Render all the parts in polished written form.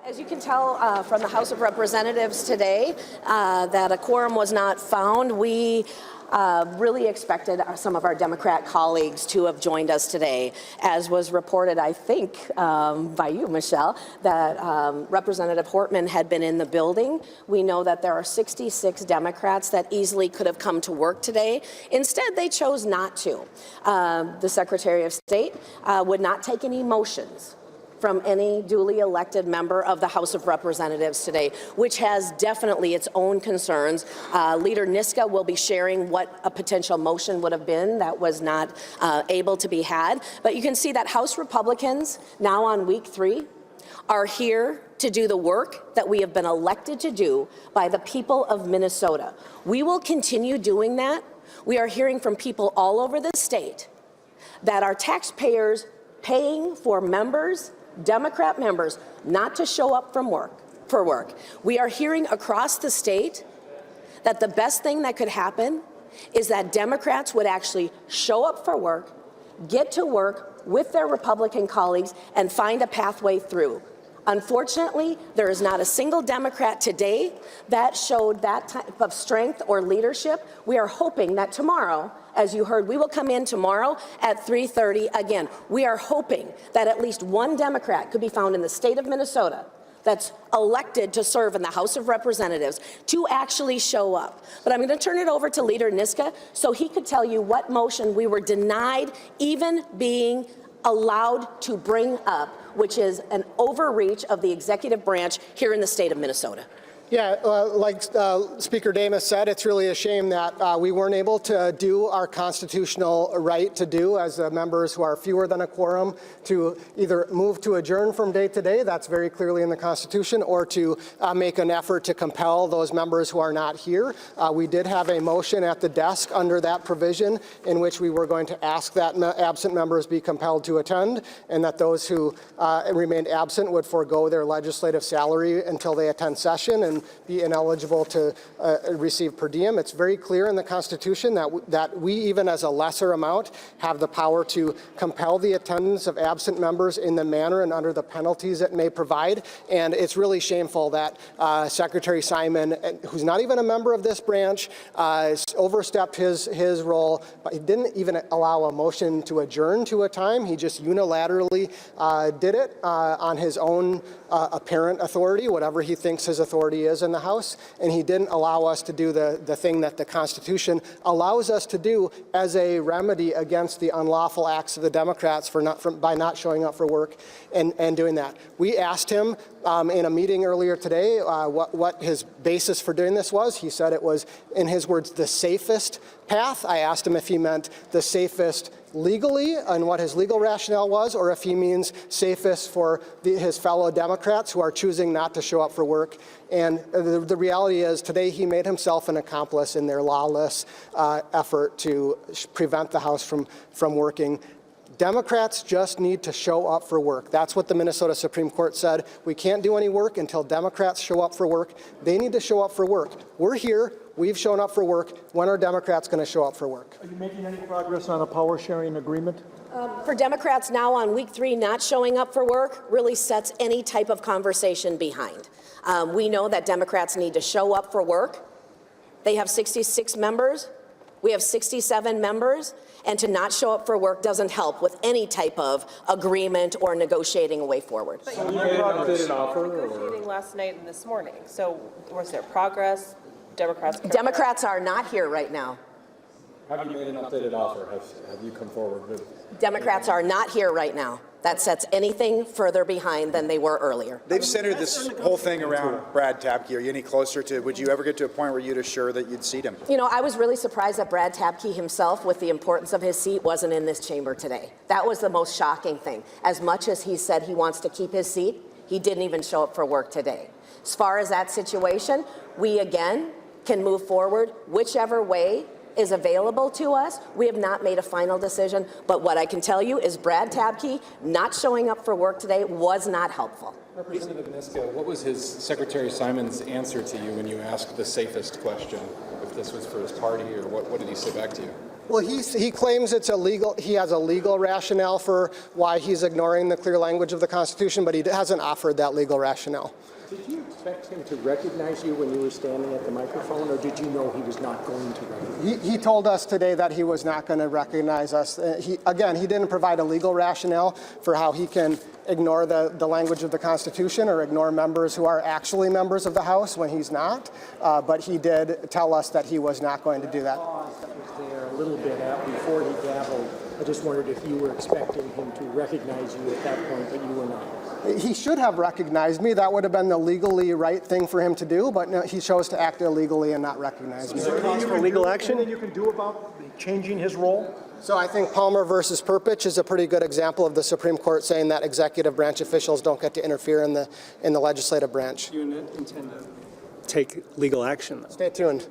As you can tell from the House of Representatives today that a quorum was not found. We really expected some of our Democrat colleagues to have joined us today, as was reported, I think, by you, Michelle, that Representative Hortman had been in the building. We know that there are 66 Democrats that easily could have come to work today. Instead, they chose not to. The Secretary of State would not take any motions from any duly elected member of the House of Representatives today, which has definitely its own concerns. Leader Niska will be sharing what a potential motion would have been that was not able to be had. But you can see that House Republicans, now on week 3, are here to do the work that we have been elected to do by the people of Minnesota. We will continue doing that. We are hearing from people all over the state that our taxpayers paying for members, Democrat members, not to show up for work. We are hearing across the state that the best thing that could happen is that Democrats would actually show up for work, get to work with their Republican colleagues, and find a pathway through. Unfortunately, there is not a single Democrat today that showed that type of strength or leadership. We are hoping that tomorrow, as you heard, we will come in tomorrow at 3:30 again. We are hoping that at least one Democrat could be found in the state of Minnesota that's elected to serve in the House of Representatives to actually show up. But I'm going to turn it over to Leader Niska so he could tell you what motion we were denied even being allowed to bring up, which is an overreach of the executive branch here in the state of Minnesota. Yeah, like Speaker Demuth said, it's really a shame that we weren't able to do our constitutional right to do as members who are fewer than a quorum to either move to adjourn from day to day, that's very clearly in the Constitution, or to make an effort to compel those members who are not here. We did have a motion at the desk under that provision in which we were going to ask that absent members be compelled to attend, and that those who remained absent would forego their legislative salary until they attend session and be ineligible to receive per diem. It's very clear in the Constitution that we, even as a lesser amount, have the power to compel the attendance of absent members in the manner and under the penalties it may provide. And it's really shameful that Secretary Simon, who's not even a member of this branch, overstepped his role. But he didn't even allow a motion to adjourn to a time. He just unilaterally did it on his own apparent authority, whatever he thinks his authority is in the House, and he didn't allow us to do the thing that the Constitution allows us to do as a remedy against the unlawful acts of the Democrats by not showing up for work and doing that. We asked him in a meeting earlier today what his basis for doing this was. He said it was, in his words, the safest path. I asked him if he meant the safest legally and what his legal rationale was, or if he means safest for his fellow Democrats who are choosing not to show up for work. And the reality is today he made himself an accomplice in their lawless effort to prevent the House from working. Democrats just need to show up for work. That's what the Minnesota Supreme Court said. We can't do any work until Democrats show up for work. They need to show up for work. We're here. We've shown up for work. When are Democrats going to show up for work? Are you making any progress on a power-sharing agreement? For Democrats now on week 3 not showing up for work really sets any type of conversation behind. We know that Democrats need to show up for work. They have 66 members. We have 67 members, and to not show up for work doesn't help with any type of agreement or negotiating a way forward. But you were negotiating last night and this morning, so was there progress? Democrats are not here right now. Have you made an updated offer? Have you come forward with? Democrats are not here right now. That sets anything further behind than they were earlier. They've centered this whole thing around Brad Tabke. Are you any closer to, would you ever get to a point where you'd assure that you'd seat him? You know, I was really surprised that Brad Tabke himself, with the importance of his seat, wasn't in this chamber today. That was the most shocking thing. As much as he said he wants to keep his seat, he didn't even show up for work today. As far as that situation, we again can move forward whichever way is available to us. We have not made a final decision, but what I can tell you is Brad Tabke not showing up for work today was not helpful. Representative Niska, what was Secretary Simon's answer to you when you asked the safest question? If this was for his party, or what did he say back to you? Well, he claims it's illegal. He has a legal rationale for why he's ignoring the clear language of the Constitution, but he hasn't offered that legal rationale. Did you expect him to recognize you when you were standing at the microphone, or did you know he was not going to recognize you? He told us today that he was not going to recognize us. He didn't provide a legal rationale for how he can ignore the language of the Constitution or ignore members who are actually members of the House when he's not. But he did tell us that he was not going to do that. That was there a little bit before he gavelled. I just wondered if you were expecting him to recognize you at that point, but you were not. He should have recognized me. That would have been the legally right thing for him to do, but no, he chose to act illegally and not recognize me. Is there cause for legal action that you can do about changing his role? So I think Palmer versus Perpich is a pretty good example of the Supreme Court saying that executive branch officials don't get to interfere in the legislative branch. Do you intend to take legal action, though? Stay tuned.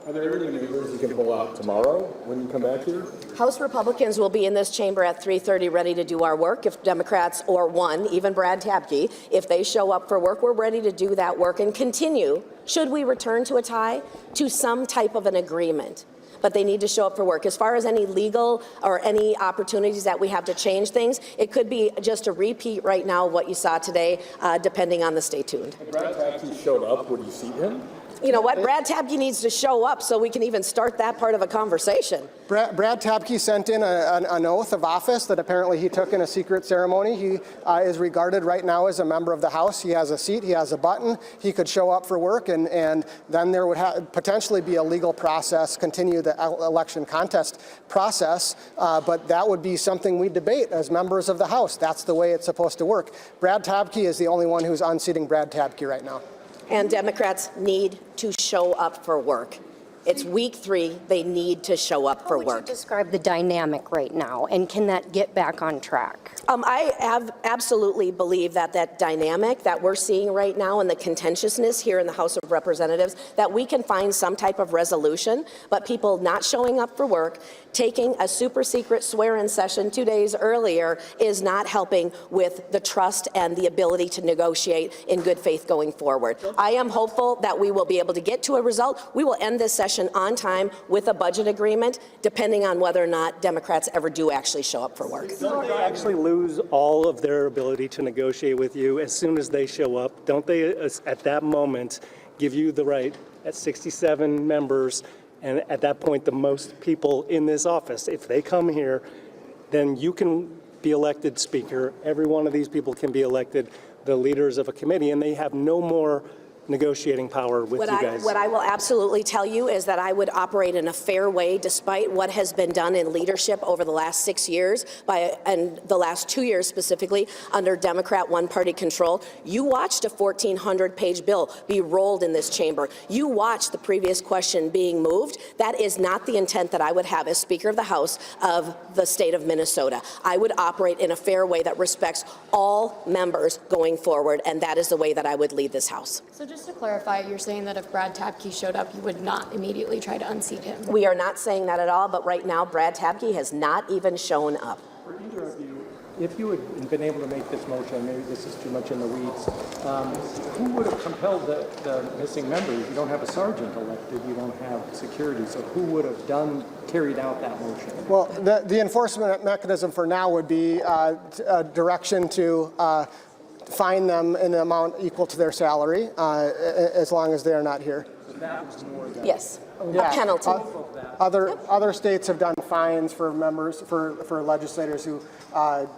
Are there any maneuvers you can pull out tomorrow when you come back here? House Republicans will be in this chamber at 3:30 ready to do our work. If Democrats or one, even Brad Tabke, if they show up for work, we're ready to do that work and continue, should we return to a tie, to some type of an agreement. But they need to show up for work. As far as any legal or any opportunities that we have to change things, it could be just a repeat right now of what you saw today, depending on the stay tuned. If Brad Tabke showed up, would you seat him? You know what? Brad Tabke needs to show up so we can even start that part of a conversation. Brad Tabke sent in an oath of office that apparently he took in a secret ceremony. He is regarded right now as a member of the House. He has a seat. He has a button. He could show up for work, and then there would potentially be a legal process, continue the election contest process, but that would be something we debate as members of the House. That's the way it's supposed to work. Brad Tabke is the only one who's unseating Brad Tabke right now. And Democrats need to show up for work. It's week 3. They need to show up for How would work. you describe the dynamic right now, and can that get back on track? I have absolutely believe that dynamic that we're seeing right now and the contentiousness here in the House of Representatives, that we can find some type of resolution, but people not showing up for work, taking a super secret swear-in session 2 days earlier is not helping with the trust and the ability to negotiate in good faith going forward. I am hopeful that we will be able to get to a result. We will end this session on time with a budget agreement, depending on whether or not Democrats ever do actually show up for work. Don't they actually lose all of their ability to negotiate with you as soon as they show up? Don't they, at that moment, give you the right, at 67 members, and at that point, the most people in this office, if they come here, then you can be elected speaker. Every one of these people can be elected the leaders of a committee, and they have no more negotiating power with you guys. What I will absolutely tell you is that I would operate in a fair way despite what has been done in leadership over the last 6 years and the last 2 years specifically under Democrat one-party control. You watched a 1,400-page bill be rolled in this chamber. You watched the previous question being moved. That is not the intent that I would have as Speaker of the House of the state of Minnesota. I would operate in a fair way that respects all members going forward, and that is the way that I would lead this House. So just to clarify, you're saying that if Brad Tabke showed up, you would not immediately try to unseat him? We are not saying that at all, but right now, Brad Tabke has not even shown up. For either of you, if you had been able to make this motion, maybe this is too much in the weeds, who would have compelled the missing members? You don't have a sergeant elected, you don't have security, so who would have carried out that motion? Well, the enforcement mechanism for now would be a direction to fine them in an amount equal to their salary, as long as they are not here. That was more than Yes, Yeah. a penalty. Other states have done fines for members, for legislators who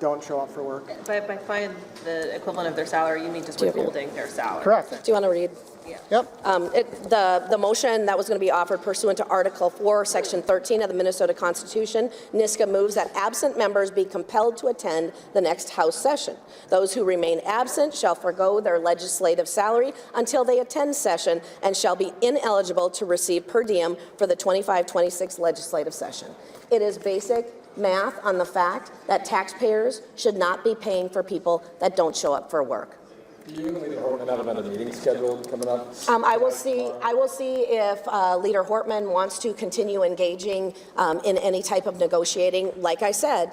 don't show up for work. By fine the equivalent of their salary, you mean just withholding their salary? Correct. Do you want to read? Yep. The motion that was going to be offered pursuant to Article 4, Section 13 of the Minnesota Constitution, Niska moves that absent members be compelled to attend the next House session. Those who remain absent shall forgo their legislative salary until they attend session and shall be ineligible to receive per diem for the 25-26 legislative session. It is basic math on the fact that taxpayers should not be paying for people that don't show up for work. You and Leader Hortman have another meeting scheduled coming up? I will see if Leader Hortman wants to continue engaging in any type of negotiating. Like I said,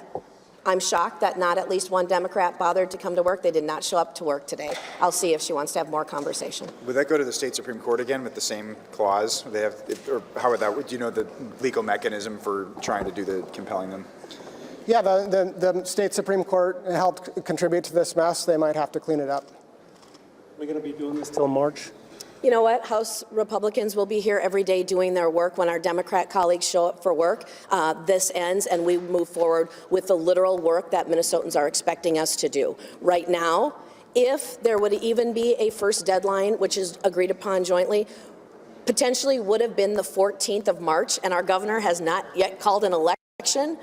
I'm shocked that not at least one Democrat bothered to come to work. They did not show up to work today. I'll see if she wants to have more conversation. Would that go to the state Supreme Court again with the same clause? They have, or how would that, do you know the legal mechanism for trying to do the compelling them? Yeah, the state Supreme Court helped contribute to this mess. They might have to clean it up. We're going to be doing this till March. You know what? House Republicans will be here every day doing their work. When our Democrat colleagues show up for work, this ends and we move forward with the literal work that Minnesotans are expecting us to do. Right now, if there would even be a first deadline, which is agreed upon jointly, potentially would have been the 14th of March, and our governor has not yet called an election.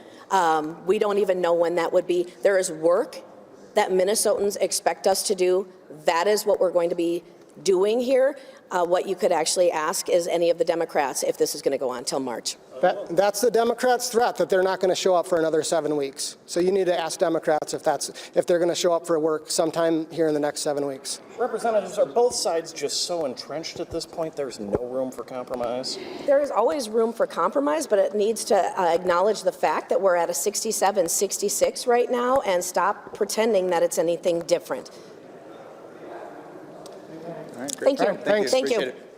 We don't even know when that would be. There is work that Minnesotans expect us to do. That is what we're going to be doing here. What you could actually ask is any of the Democrats if this is going to go on till March. That's the Democrats' threat, that they're not going to show up for another 7 weeks. So you need to ask Democrats if they're going to show up for work sometime here in the next 7 weeks. Representatives, are both sides just so entrenched at this point there's no room for compromise? There is always room for compromise, but it needs to acknowledge the fact that we're at a 67-66 right now and stop pretending that it's anything different. All right, great. Thank you. Thank you. Thank you. Appreciate it.